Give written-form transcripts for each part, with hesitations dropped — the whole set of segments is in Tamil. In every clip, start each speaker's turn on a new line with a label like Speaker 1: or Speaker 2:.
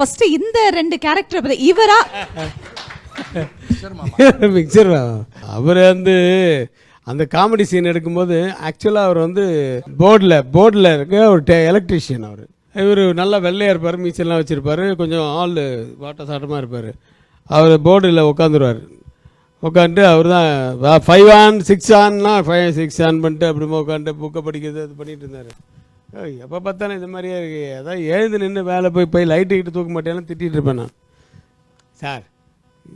Speaker 1: ஃபர்ஸ்ட் இந்த 2 கேரக்டர் பத்தி இவரா
Speaker 2: மிக்சர் அவர் வந்து அந்த காமெடி சீன் எடுக்கும்போது ஆக்சுவலாக அவர் வந்து போர்டில் இருக்க ஒரு எலக்ட்ரீஷியன். இவர் நல்லா வெள்ளையாக இருப்பார், மீச்செல்லாம் வச்சுருப்பார், கொஞ்சம் ஆள் வாட்ட சாட்டமாக இருப்பார். அவர் போர்டில் உட்காந்துருவார். உட்காந்துட்டு அவர் தான் 5 on 6 ஆன்னா 5 6 ஆன் பண்ணிட்டு அப்படிமா உட்காந்துட்டு புக்கை படிக்கிறது அது பண்ணிட்டு இருந்தார். எப்போ பார்த்தாலும் இந்த மாதிரியே இருக்கு. அதான் எழுந்து நின்று வேலை போய் லைட்டு கிட்ட தூக்க மாட்டேன்னு திட்டிகிட்டு இருப்பேன் நான். சார்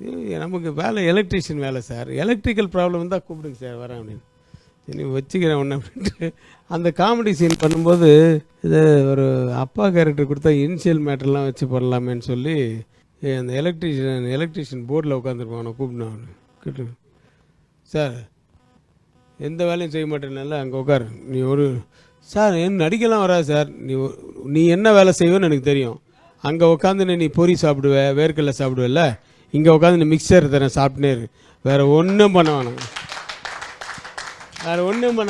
Speaker 2: இது நமக்கு வேலை எலக்ட்ரிஷியன் வேலை சார், எலக்ட்ரிக்கல் ப்ராப்ளம் இருந்தால் கூப்பிடுங்க சார் வரேன் அப்படின்னு. சரி வச்சுக்கிறேன் ஒன்று அப்படின்ட்டு அந்த காமெடி சீன் பண்ணும்போது இது ஒரு அப்பா கேரக்டர் கொடுத்தா இனிஷியல் மேட்டர்லாம் வச்சு பண்ணலாமேன்னு சொல்லி அந்த எலக்ட்ரிஷியன் போர்டில் உட்காந்துருப்பான். அவனை கூப்பிடுவான். கேட்டு சார் எந்த வேலையும் செய்ய மாட்டேன்னால அங்கே உட்காரு நீ ஒரு சார் என்ன நடிக்கலாம் வராது சார், நீ என்ன வேலை செய்வேன்னு எனக்கு தெரியும். அங்கே உட்காந்து நீ பொரி சாப்பிடுவ, வேர்க்கடலை சாப்பிடுவல்ல, இங்கே உட்காந்து நீ மிக்சர் தரேன் சாப்பிட்டுனே இரு, வேறு ஒன்றும் பண்ண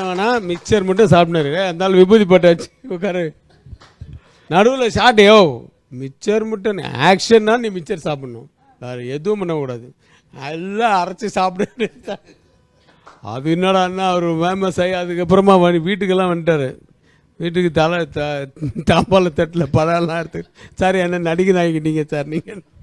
Speaker 2: வேணாம், மிக்சர் மட்டும் சாப்பிட்னாரு. இருந்தாலும் விபூதி போட்டு வச்சு உட்காரு. நடுவில் ஷார்ட்டையோ மிக்சர் மட்டும் ஆக்ஷன்னா நீ மிக்சர் சாப்பிட்ணும், வேறு எதுவும் பண்ணக்கூடாது, எல்லாம் அரைச்சி சாப்பிடு. அது என்னடான்னா அவர் ஃபேமஸ் ஆகி அதுக்கப்புறமா வீட்டுக்கெல்லாம் வந்துட்டார். வீட்டுக்கு தாம்பால தட்டில் பழம்லாம் எடுத்து சார் என்ன நடிகை ஆகிக்கிட்டீங்க சார் நீங்கள்.